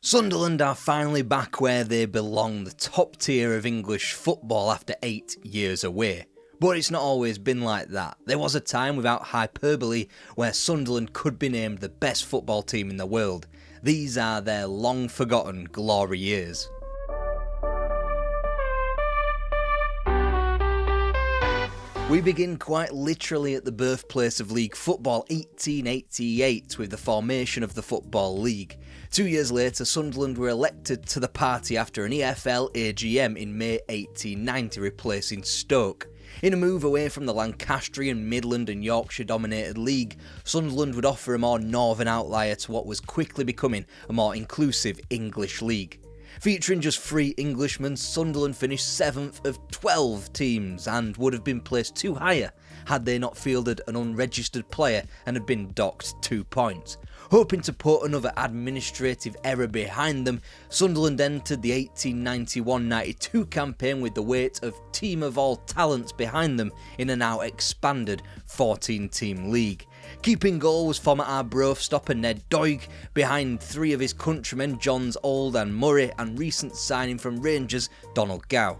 Sunderland are finally back where they belong, the top tier of English football after 8 years away. But it's not always been like that. There was a time, without hyperbole, where Sunderland could be named the best football team in the world. These are their long-forgotten glory years. We begin quite literally at the birthplace of league football, 1888, with the formation of the Football League. 2 years later, Sunderland were elected to the party after an EFL AGM in May 1890, replacing Stoke. In a move away from the Lancastrian, Midland and Yorkshire-dominated league, Sunderland would offer a more northern outlier to what was quickly becoming a more inclusive English league. Featuring just 3 Englishmen, Sunderland finished 7th of 12 teams and would have been placed 2 higher had they not fielded an unregistered player and had been docked 2 points. Hoping to put another administrative error behind them, Sunderland entered the 1891-92 campaign with the weight of Team of All Talents behind them in a now expanded 14-team league. Keeping goal was former Arbroath stopper Ned Doig, behind 3 of his countrymen Johns Old and Murray, and recent signing from Rangers Donald Gow.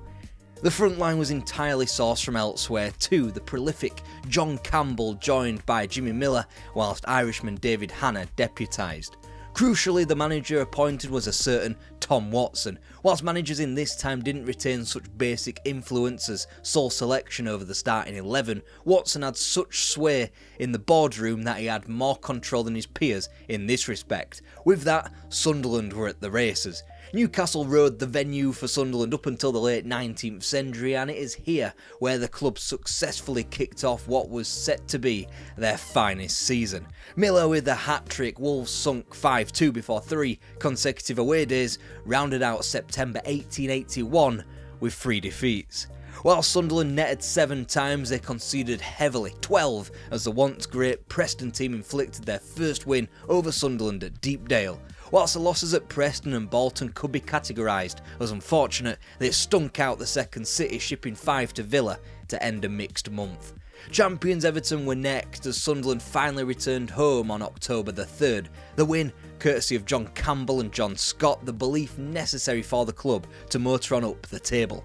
The front line was entirely sourced from elsewhere too, the prolific John Campbell joined by Jimmy Miller, whilst Irishman David Hanna deputised. Crucially, the manager appointed was a certain Tom Watson. Whilst managers in this time didn't retain such basic influence as sole selection over the starting 11, Watson had such sway in the boardroom that he had more control than his peers in this respect. With that, Sunderland were at the races. Newcastle Road, the venue for Sunderland up until the late 19th century, and it is here where the club successfully kicked off what was set to be their finest season. Miller with a hat-trick, Wolves sunk 5-2 before 3 consecutive away days, rounded out September 1881 with 3 defeats. While Sunderland netted 7 times, they conceded heavily, 12, as the once great Preston team inflicted their first win over Sunderland at Deepdale. Whilst the losses at Preston and Bolton could be categorised as unfortunate, they stunk out the second city, shipping 5 to Villa to end a mixed month. Champions Everton were next as Sunderland finally returned home on October the 3rd. The win, courtesy of John Campbell and John Scott, the belief necessary for the club to motor on up the table.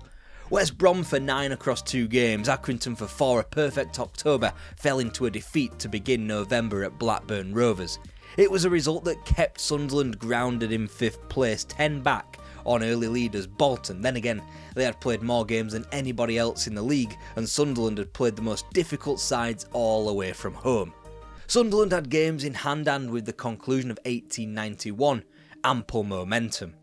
West Brom for 9 across 2 games, Accrington for 4, a perfect October fell into a defeat to begin November at Blackburn Rovers. It was a result that kept Sunderland grounded in 5th place, 10 back on early leaders Bolton. Then again, they had played more games than anybody else in the league, and Sunderland had played the most difficult sides all away from home. Sunderland had games in hand and with the conclusion of 1891, ample momentum.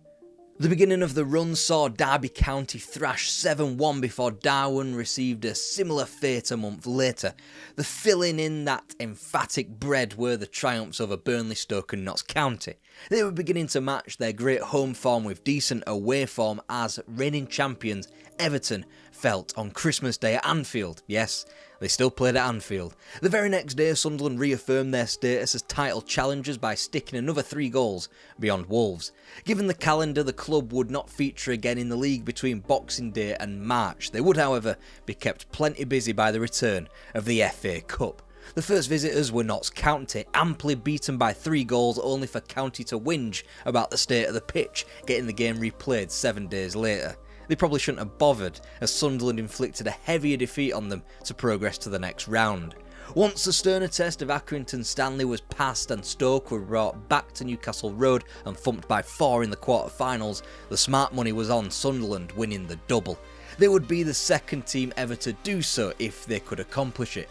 The beginning of the run saw Derby County thrash 7-1 before Darwen received a similar fate a month later. The filling in that emphatic bread were the triumphs over Burnley, Stoke and Notts County. They were beginning to match their great home form with decent away form as reigning champions Everton felt on Christmas Day at Anfield. Yes, they still played at Anfield. The very next day, Sunderland reaffirmed their status as title challengers by sticking another 3 goals beyond Wolves. Given the calendar, the club would not feature again in the league between Boxing Day and March. They would, however, be kept plenty busy by the return of the FA Cup. The first visitors were Notts County, amply beaten by 3 goals, only for County to whinge about the state of the pitch, getting the game replayed 7 days later. They probably shouldn't have bothered, as Sunderland inflicted a heavier defeat on them to progress to the next round. Once the sterner test of Accrington Stanley was passed and Stoke were brought back to Newcastle Road and thumped by 4 in the quarter-finals, the smart money was on Sunderland winning the double. They would be the second team ever to do so if they could accomplish it.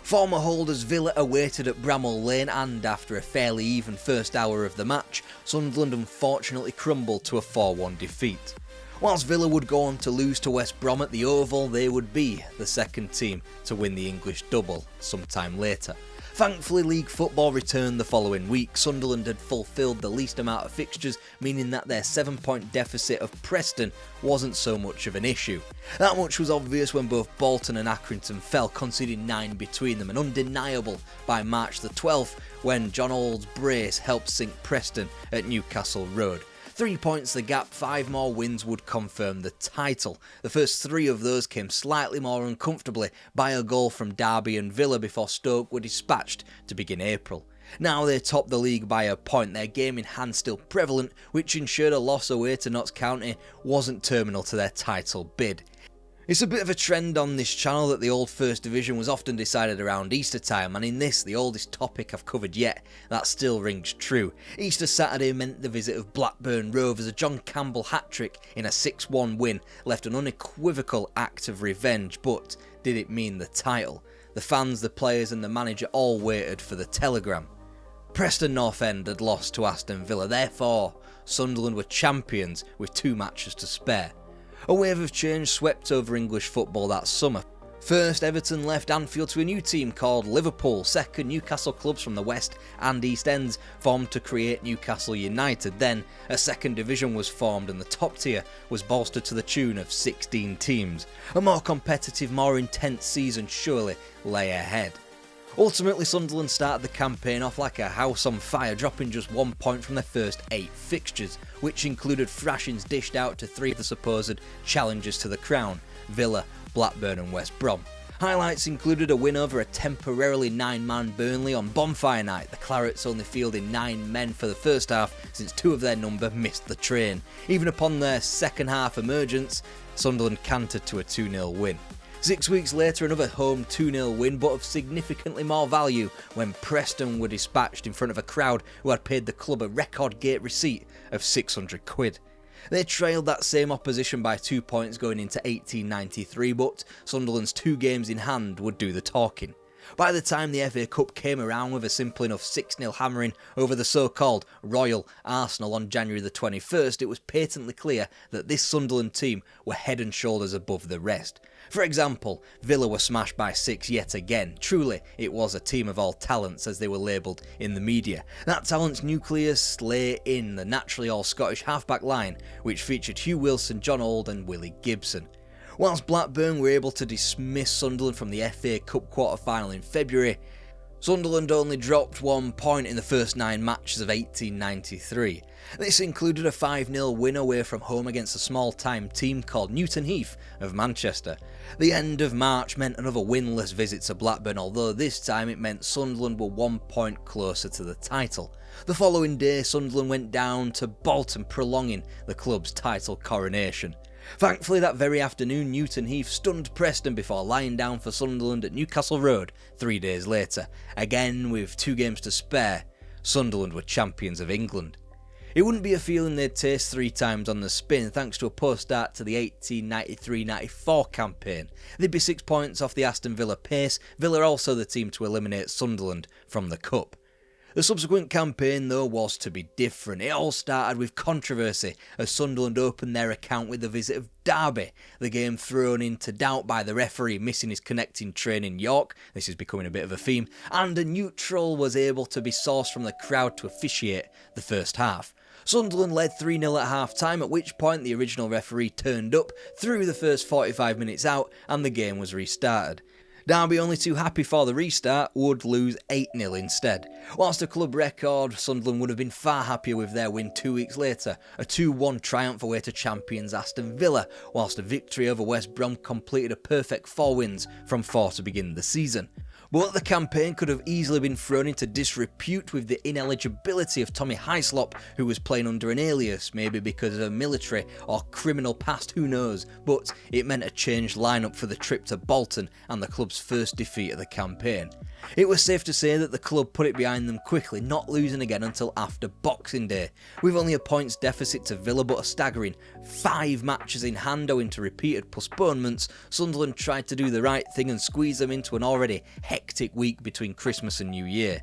Former holders Villa awaited at Bramall Lane, and after a fairly even first hour of the match, Sunderland unfortunately crumbled to a 4-1 defeat. Whilst Villa would go on to lose to West Brom at the Oval, they would be the second team to win the English double sometime later. Thankfully, league football returned the following week. Sunderland had fulfilled the least amount of fixtures, meaning that their 7-point deficit of Preston wasn't so much of an issue. That much was obvious when both Bolton and Accrington fell, conceding 9 between them, and undeniable by March the 12th when John Old's brace helped sink Preston at Newcastle Road. 3 points the gap, 5 more wins would confirm the title. The first 3 of those came slightly more uncomfortably by a goal from Derby and Villa before Stoke were dispatched to begin April. Now they top the league by a point, their game in hand still prevalent, which ensured a loss away to Notts County wasn't terminal to their title bid. It's a bit of a trend on this channel that the old First Division was often decided around Easter time, and in this, the oldest topic I've covered yet, that still rings true. Easter Saturday meant the visit of Blackburn Rovers. A John Campbell hat-trick in a 6-1 win left an unequivocal act of revenge, but did it mean the title? The fans, the players and the manager all waited for the telegram. Preston North End had lost to Aston Villa, therefore Sunderland were champions with 2 matches to spare. A wave of change swept over English football that summer. First, Everton left Anfield to a new team called Liverpool. Second, Newcastle clubs from the West and East Ends formed to create Newcastle United. Then, a second division was formed and the top tier was bolstered to the tune of 16 teams. A more competitive, more intense season surely lay ahead. Ultimately, Sunderland started the campaign off like a house on fire, dropping just 1 point from their first 8 fixtures, which included thrashings dished out to 3 of the supposed challengers to the crown: Villa, Blackburn and West Brom. Highlights included a win over a temporarily 9-man Burnley on bonfire night, the Clarets only fielding 9 men for the first half since 2 of their number missed the train. Even upon their second half emergence, Sunderland cantered to a 2-0 win. 6 weeks later, another home 2-0 win, but of significantly more value when Preston were dispatched in front of a crowd who had paid the club a record gate receipt of £600. They trailed that same opposition by 2 points going into 1893, but Sunderland's 2 games in hand would do the talking. By the time the FA Cup came around with a simple enough 6-0 hammering over the so-called Royal Arsenal on January the 21st, it was patently clear that this Sunderland team were head and shoulders above the rest. For example, Villa were smashed by 6 yet again. Truly, it was a team of all talents, as they were labelled in the media. That talent's nucleus lay in the naturally all-Scottish half-back line, which featured Hugh Wilson, John Old and Willie Gibson. Whilst Blackburn were able to dismiss Sunderland from the FA Cup quarter-final in February, Sunderland only dropped 1 point in the first 9 matches of 1893. This included a 5-0 win away from home against a small-time team called Newton Heath of Manchester. The end of March meant another winless visit to Blackburn, although this time it meant Sunderland were 1 point closer to the title. The following day, Sunderland went down to Bolton, prolonging the club's title coronation. Thankfully, that very afternoon, Newton Heath stunned Preston before lying down for Sunderland at Newcastle Road 3 days later. Again, with 2 games to spare, Sunderland were champions of England. It wouldn't be a feeling they'd taste 3 times on the spin, thanks to a poor start to the 1893-94 campaign. They'd be 6 points off the Aston Villa pace, Villa also the team to eliminate Sunderland from the Cup. The subsequent campaign, though, was to be different. It all started with controversy as Sunderland opened their account with the visit of Derby, the game thrown into doubt by the referee missing his connecting train in York. This is becoming a bit of a theme, and a neutral was able to be sourced from the crowd to officiate the first half. Sunderland led 3-0 at half-time, at which point the original referee turned up, threw the first 45 minutes out, and the game was restarted. Derby, only too happy for the restart, would lose 8-0 instead. Whilst a club record, Sunderland would have been far happier with their win 2 weeks later, a 2-1 triumph away to champions Aston Villa, whilst a victory over West Brom completed a perfect 4 wins from 4 to begin the season. But the campaign could have easily been thrown into disrepute with the ineligibility of Tommy Hyslop, who was playing under an alias, maybe because of a military or criminal past, who knows, but it meant a changed lineup for the trip to Bolton and the club's first defeat of the campaign. It was safe to say that the club put it behind them quickly, not losing again until after Boxing Day. With only a points deficit to Villa but a staggering 5 matches in hand owing to repeated postponements, Sunderland tried to do the right thing and squeeze them into an already hectic week between Christmas and New Year.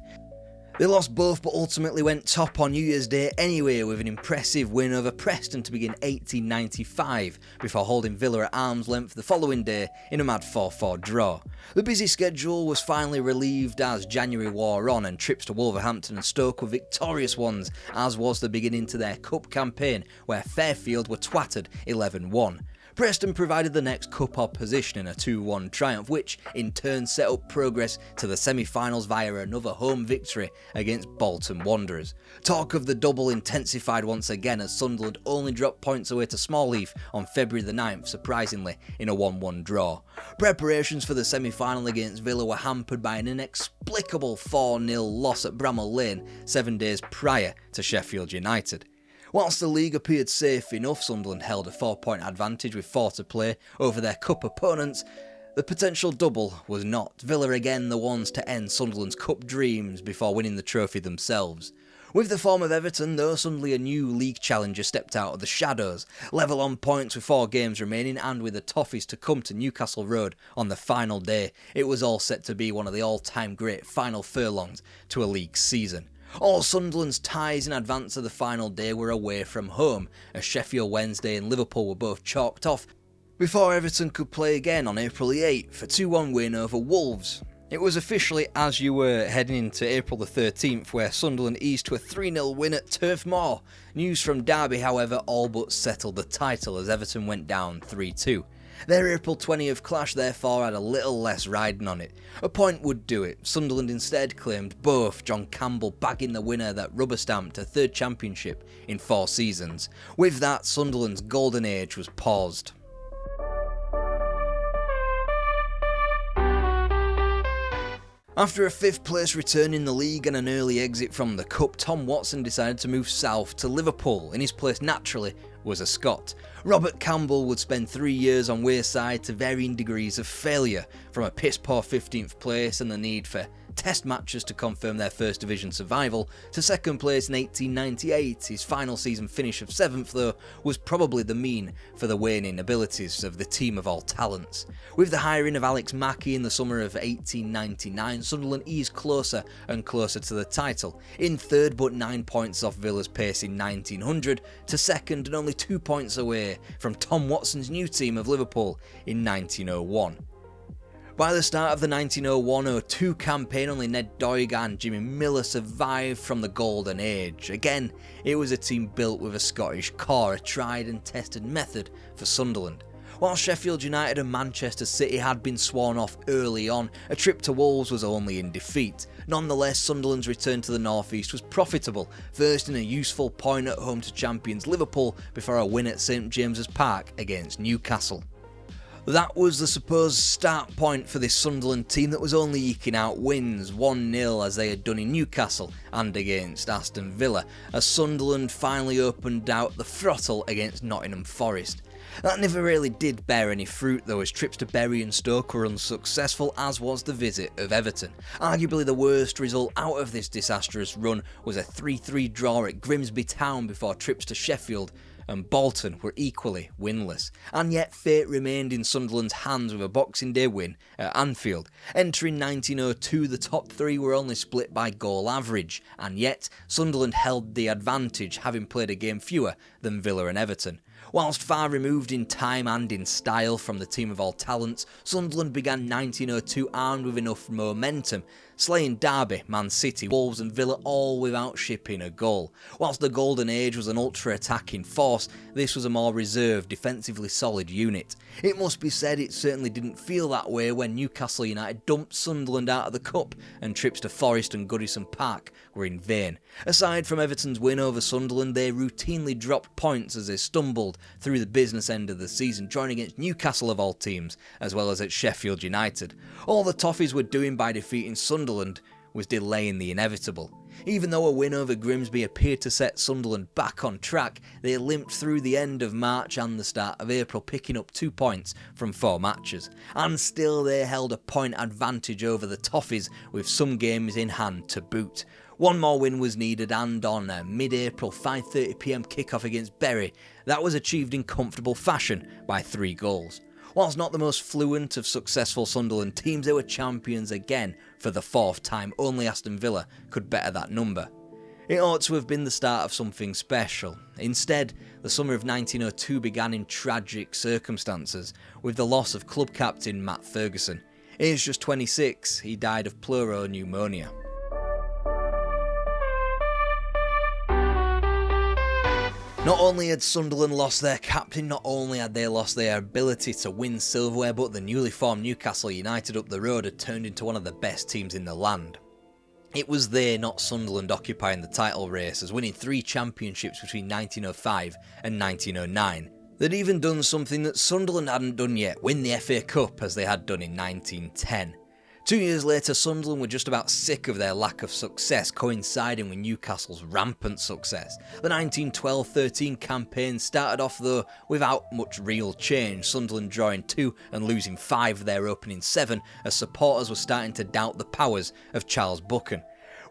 They lost both but ultimately went top on New Year's Day anyway, with an impressive win over Preston to begin 1895 before holding Villa at arm's length the following day in a mad 4-4 draw. The busy schedule was finally relieved as January wore on and trips to Wolverhampton and Stoke were victorious ones, as was the beginning to their cup campaign where Fairfield were twattered 11-1. Preston provided the next cup opposition in a 2-1 triumph, which in turn set up progress to the semi-finals via another home victory against Bolton Wanderers. Talk of the double intensified once again as Sunderland only dropped points away to Smallheath on February the 9th, surprisingly, in a 1-1 draw. Preparations for the semi-final against Villa were hampered by an inexplicable 4-0 loss at Bramall Lane 7 days prior to Sheffield United. Whilst the league appeared safe enough, Sunderland held a 4-point advantage with 4 to play over their cup opponents. The potential double was not. Villa again the ones to end Sunderland's cup dreams before winning the trophy themselves. With the form of Everton, though, suddenly a new league challenger stepped out of the shadows, level on points with 4 games remaining, and with the Toffees to come to Newcastle Road on the final day, it was all set to be one of the all-time great final furlongs to a league season. All Sunderland's ties in advance of the final day were away from home, as Sheffield Wednesday and Liverpool were both chalked off, before Everton could play again on April the 8th, a 2-1 win over Wolves. It was officially as you were heading into April the 13th, where Sunderland eased to a 3-0 win at Turf Moor. News from Derby, however, all but settled the title as Everton went down 3-2. Their April 20th clash therefore had a little less riding on it. A point would do it. Sunderland instead claimed both, John Campbell bagging the winner that rubber-stamped a 3rd championship in 4 seasons. With that, Sunderland's golden age was paused. After a 5th place return in the league and an early exit from the Cup, Tom Watson decided to move south to Liverpool. In his place naturally was a Scot. Robert Campbell would spend 3 years on Wearside to varying degrees of failure, from a piss-poor 15th place and the need for test matches to confirm their First Division survival, to 2nd place in 1898. His final season finish of 7th, though, was probably the mean for the waning abilities of the team of all talents. With the hiring of Alex Mackey in the summer of 1899, Sunderland eased closer and closer to the title, in 3rd but 9 points off Villa's pace in 1900, to 2nd and only 2 points away from Tom Watson's new team of Liverpool in 1901. By the start of the 1901-02 campaign, only Ned Doig and Jimmy Miller survived from the golden age. Again, it was a team built with a Scottish core, a tried and tested method for Sunderland. While Sheffield United and Manchester City had been sworn off early on, a trip to Wolves was only in defeat. Nonetheless, Sunderland's return to the North East was profitable, first in a useful point at home to champions Liverpool before a win at St James's Park against Newcastle. That was the supposed start point for this Sunderland team that was only eking out wins, 1-0 as they had done in Newcastle and against Aston Villa, as Sunderland finally opened out the throttle against Nottingham Forest. That never really did bear any fruit though, as trips to Bury and Stoke were unsuccessful, as was the visit of Everton. Arguably the worst result out of this disastrous run was a 3-3 draw at Grimsby Town before trips to Sheffield and Bolton were equally winless, and yet fate remained in Sunderland's hands with a Boxing Day win at Anfield. Entering 1902, the top 3 were only split by goal average, and yet Sunderland held the advantage, having played a game fewer than Villa and Everton. Whilst far removed in time and in style from the team of all talents, Sunderland began 1902 armed with enough momentum, slaying Derby, Man City, Wolves and Villa all without shipping a goal. Whilst the Golden Age was an ultra-attacking force, this was a more reserved, defensively solid unit. It must be said it certainly didn't feel that way when Newcastle United dumped Sunderland out of the Cup and trips to Forest and Goodison Park were in vain. Aside from Everton's win over Sunderland, they routinely dropped points as they stumbled through the business end of the season, drawing against Newcastle of all teams, as well as at Sheffield United. All the Toffees were doing by defeating Sunderland was delaying the inevitable. Even though a win over Grimsby appeared to set Sunderland back on track, they limped through the end of March and the start of April, picking up 2 points from 4 matches. And still they held a point advantage over the Toffees, with some games in hand to boot. One more win was needed, and on a mid-April 5:30pm kickoff against Bury, that was achieved in comfortable fashion by 3 goals. Whilst not the most fluent of successful Sunderland teams, they were champions again for the 4th time. Only Aston Villa could better that number. It ought to have been the start of something special. Instead, the summer of 1902 began in tragic circumstances, with the loss of club captain Matt Ferguson. Aged just 26, he died of pleuro pneumonia. Not only had Sunderland lost their captain, not only had they lost their ability to win silverware, but the newly formed Newcastle United up the road had turned into one of the best teams in the land. It was they, not Sunderland, occupying the title race, as winning 3 championships between 1905 and 1909. They'd even done something that Sunderland hadn't done yet, win the FA Cup as they had done in 1910. 2 years later, Sunderland were just about sick of their lack of success, coinciding with Newcastle's rampant success. The 1912-13 campaign started off, though, without much real change, Sunderland drawing 2 and losing 5 of their opening 7, as supporters were starting to doubt the powers of Charles Buchan.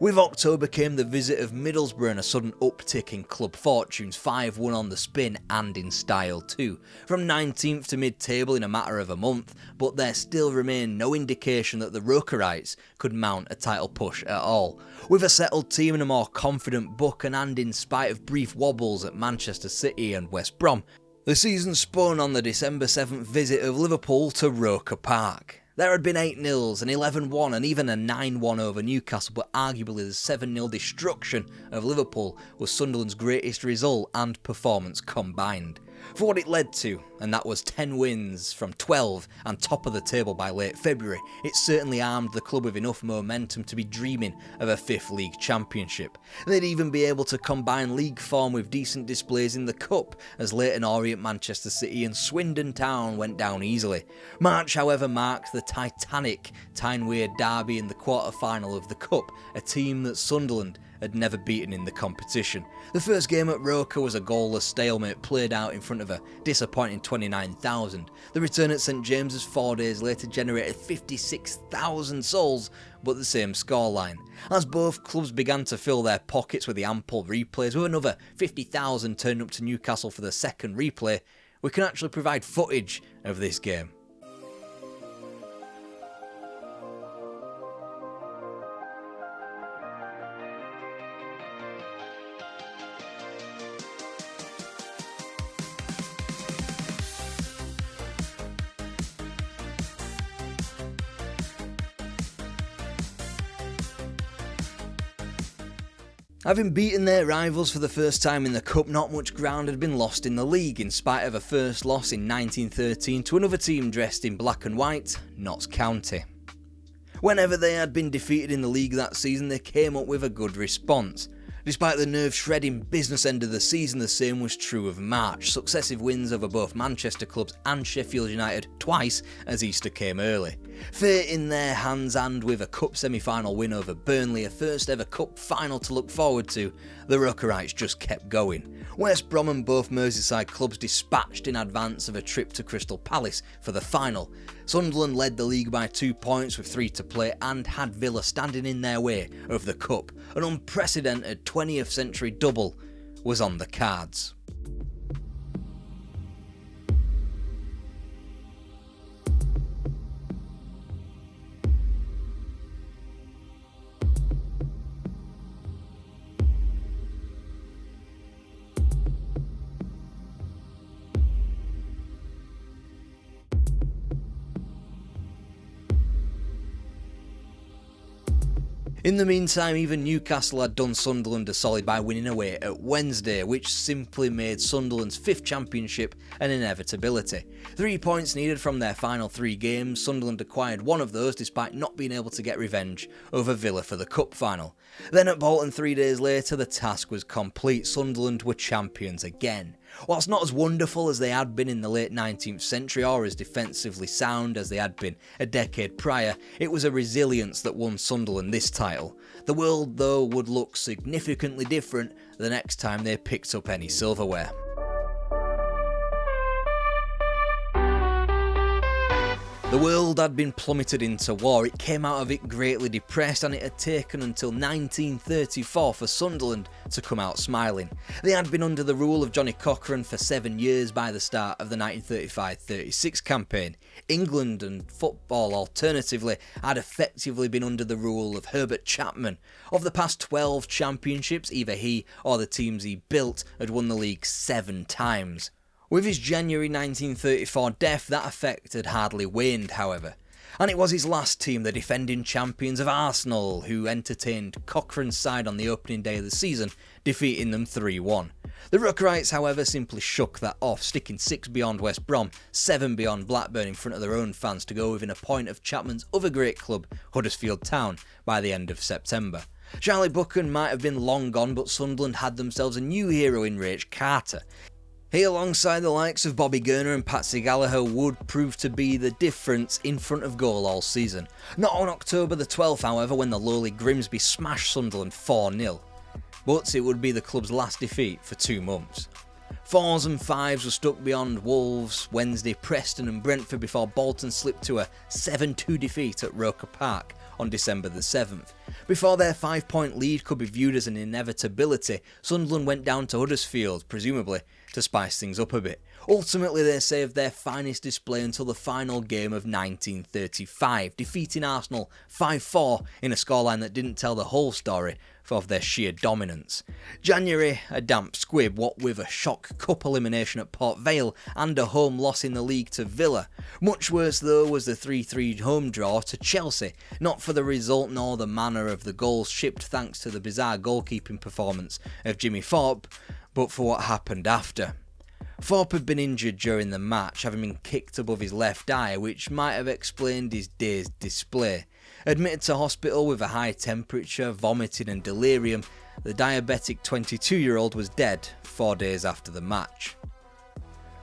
With October came the visit of Middlesbrough and a sudden uptick in club fortunes, 5-1 on the spin and in style too. From 19th to mid-table in a matter of a month, but there still remained no indication that the Rokerites could mount a title push at all. With a settled team and a more confident Buchan, and in spite of brief wobbles at Manchester City and West Brom, the season spun on the December 7th visit of Liverpool to Roker Park. There had been 8-0s, an 11-1 and even a 9-1 over Newcastle, but arguably the 7-0 destruction of Liverpool was Sunderland's greatest result and performance combined. For what it led to, and that was 10 wins from 12 and top of the table by late February, it certainly armed the club with enough momentum to be dreaming of a 5th league championship. They'd even be able to combine league form with decent displays in the Cup, as Leyton Orient, Manchester City and Swindon Town went down easily. March, however, marked the titanic Tyne-Wear derby in the quarter-final of the Cup, a team that Sunderland had never beaten in the competition. The first game at Roker was a goalless stalemate played out in front of a disappointing 29,000. The return at St James's 4 days later generated 56,000 souls, but the same scoreline. As both clubs began to fill their pockets with the ample replays, with another 50,000 turned up to Newcastle for the second replay, we can actually provide footage of this game. Having beaten their rivals for the first time in the Cup, not much ground had been lost in the league, in spite of a first loss in 1913 to another team dressed in black and white, Notts County. Whenever they had been defeated in the league that season, they came up with a good response. Despite the nerve-shredding business end of the season, the same was true of March. Successive wins over both Manchester clubs and Sheffield United twice as Easter came early. Fate in their hands, and with a cup semi-final win over Burnley, a first ever cup final to look forward to, the Rokerites just kept going. West Brom and both Merseyside clubs dispatched in advance of a trip to Crystal Palace for the final. Sunderland led the league by 2 points with 3 to play and had Villa standing in their way of the cup. An unprecedented 20th century double was on the cards. In the meantime, even Newcastle had done Sunderland a solid by winning away at Wednesday, which simply made Sunderland's 5th championship an inevitability. 3 points needed from their final 3 games, Sunderland acquired 1 of those despite not being able to get revenge over Villa for the cup final. Then at Bolton 3 days later, the task was complete. Sunderland were champions again. Whilst not as wonderful as they had been in the late 19th century or as defensively sound as they had been a decade prior, it was a resilience that won Sunderland this title. The world, though, would look significantly different the next time they picked up any silverware. The world had been plummeted into war. It came out of it greatly depressed, and it had taken until 1934 for Sunderland to come out smiling. They had been under the rule of Johnny Cochran for 7 years by the start of the 1935-36 campaign. England and football, alternatively, had effectively been under the rule of Herbert Chapman. Of the past 12 championships, either he or the teams he built had won the league 7 times. With his January 1934 death, that effect had hardly waned, however. And it was his last team, the defending champions of Arsenal, who entertained Cochrane's side on the opening day of the season, defeating them 3-1. The Rookerites, however, simply shook that off, sticking 6 beyond West Brom, 7 beyond Blackburn in front of their own fans to go within a point of Chapman's other great club, Huddersfield Town, by the end of September. Charlie Buchan might have been long gone, but Sunderland had themselves a new hero in Rach Carter. He, alongside the likes of Bobby Gurner and Patsy Gallagher, would prove to be the difference in front of goal all season. Not on October the 12th, however, when the lowly Grimsby smashed Sunderland 4-0. But it would be the club's last defeat for 2 months. 4s and 5s were stuck beyond Wolves, Wednesday, Preston and Brentford before Bolton slipped to a 7-2 defeat at Roker Park on December the 7th. Before their 5-point lead could be viewed as an inevitability, Sunderland went down to Huddersfield, presumably to spice things up a bit. Ultimately, they saved their finest display until the final game of 1935, defeating Arsenal 5-4 in a scoreline that didn't tell the whole story of their sheer dominance. January, a damp squib, what with a shock cup elimination at Port Vale and a home loss in the league to Villa. Much worse though was the 3-3 home draw to Chelsea, not for the result nor the manner of the goals shipped thanks to the bizarre goalkeeping performance of Jimmy Thorpe, but for what happened after. Thorpe had been injured during the match, having been kicked above his left eye, which might have explained his dazed display. Admitted to hospital with a high temperature, vomiting and delirium, the diabetic 22-year-old was dead 4 days after the match.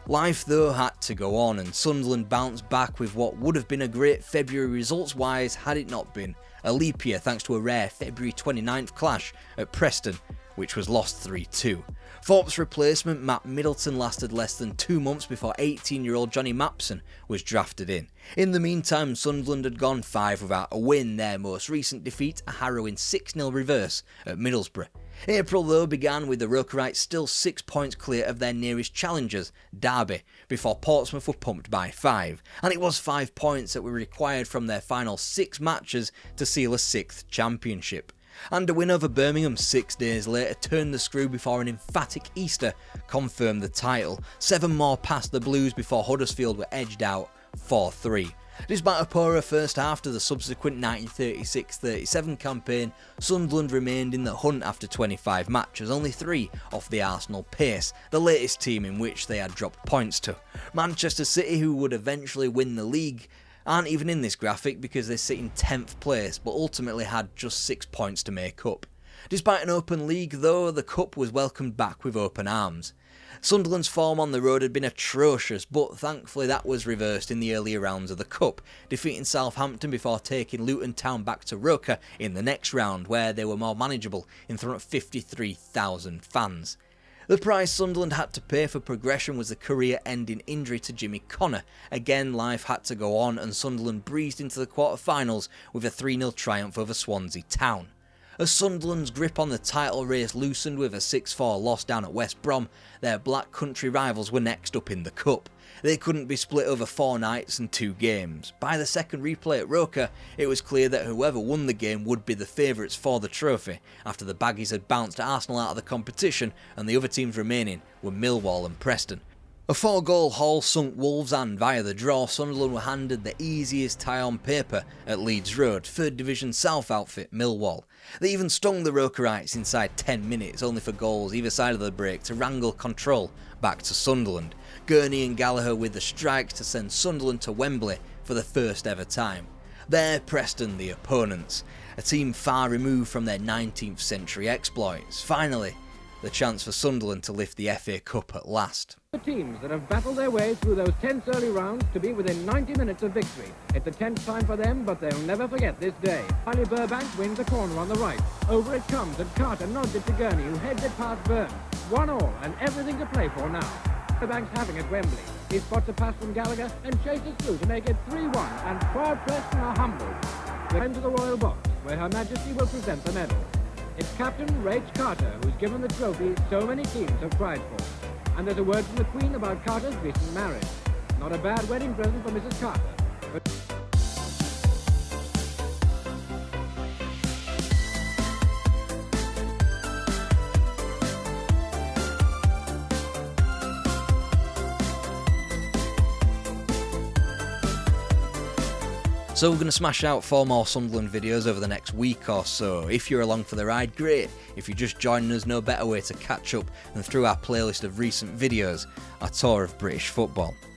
Life though had to go on, and Sunderland bounced back with what would have been a great February results-wise had it not been a leap year thanks to a rare February 29th clash at Preston, which was lost 3-2. Thorpe's replacement, Matt Middleton, lasted less than 2 months before 18-year-old Johnny Mapson was drafted in. In the meantime, Sunderland had gone 5 without a win, their most recent defeat a harrowing 6-0 reverse at Middlesbrough. April though began with the Rookerites still 6 points clear of their nearest challengers, Derby, before Portsmouth were pumped by 5, and it was 5 points that were required from their final 6 matches to seal a 6th championship. And a win over Birmingham 6 days later turned the screw before an emphatic Easter confirmed the title. 7 more past the Blues before Huddersfield were edged out 4-3. Despite a poorer first half to the subsequent 1936-37 campaign, Sunderland remained in the hunt after 25 matches, only 3 off the Arsenal pace, the latest team in which they had dropped points to. Manchester City, who would eventually win the league, aren't even in this graphic because they sit in 10th place, but ultimately had just 6 points to make up. Despite an open league though, the cup was welcomed back with open arms. Sunderland's form on the road had been atrocious, but thankfully that was reversed in the earlier rounds of the cup, defeating Southampton before taking Luton Town back to Roker in the next round, where they were more manageable in front of 53,000 fans. The price Sunderland had to pay for progression was the career-ending injury to Jimmy Connor. Again, life had to go on, and Sunderland breezed into the quarter-finals with a 3-0 triumph over Swansea Town. As Sunderland's grip on the title race loosened with a 6-4 loss down at West Brom, their Black Country rivals were next up in the cup. They couldn't be split over 4 nights and 2 games. By the second replay at Roker, it was clear that whoever won the game would be the favourites for the trophy, after the Baggies had bounced Arsenal out of the competition and the other teams remaining were Millwall and Preston. A 4-goal haul sunk Wolves, and via the draw, Sunderland were handed the easiest tie on paper at Leeds Road, 3rd Division South outfit Millwall. They even stung the Rokerites inside 10 minutes, only for goals either side of the break to wrangle control back to Sunderland. Gurney and Gallagher with the strike to send Sunderland to Wembley for the first ever time. There, Preston, the opponents, a team far removed from their 19th century exploits. Finally, the chance for Sunderland to lift the FA Cup at last. The teams that have battled their way through those tense early rounds to be within 90 minutes of victory. It's a tense time for them, but they'll never forget this day. Riley Burbank wins a corner on the right. Over it comes, and Carter nods it to Gurney, who heads it past Burns. 1-1, and everything to play for now. Burbank's having at Wembley. He spots a pass from Gallagher and chases through to make it 3-1, and proud Preston are humbled. We're into the Royal Box, where Her Majesty will present the medal. It's Captain Rach Carter who's given the trophy so many teams have cried for. And there's a word from the Queen about Carter's recent marriage. Not a bad wedding present for Mrs. Carter. So we're going to smash out 4 more Sunderland videos over the next week or so. If you're along for the ride, great. If you're just joining us, no better way to catch up than through our playlist of recent videos, our tour of British football.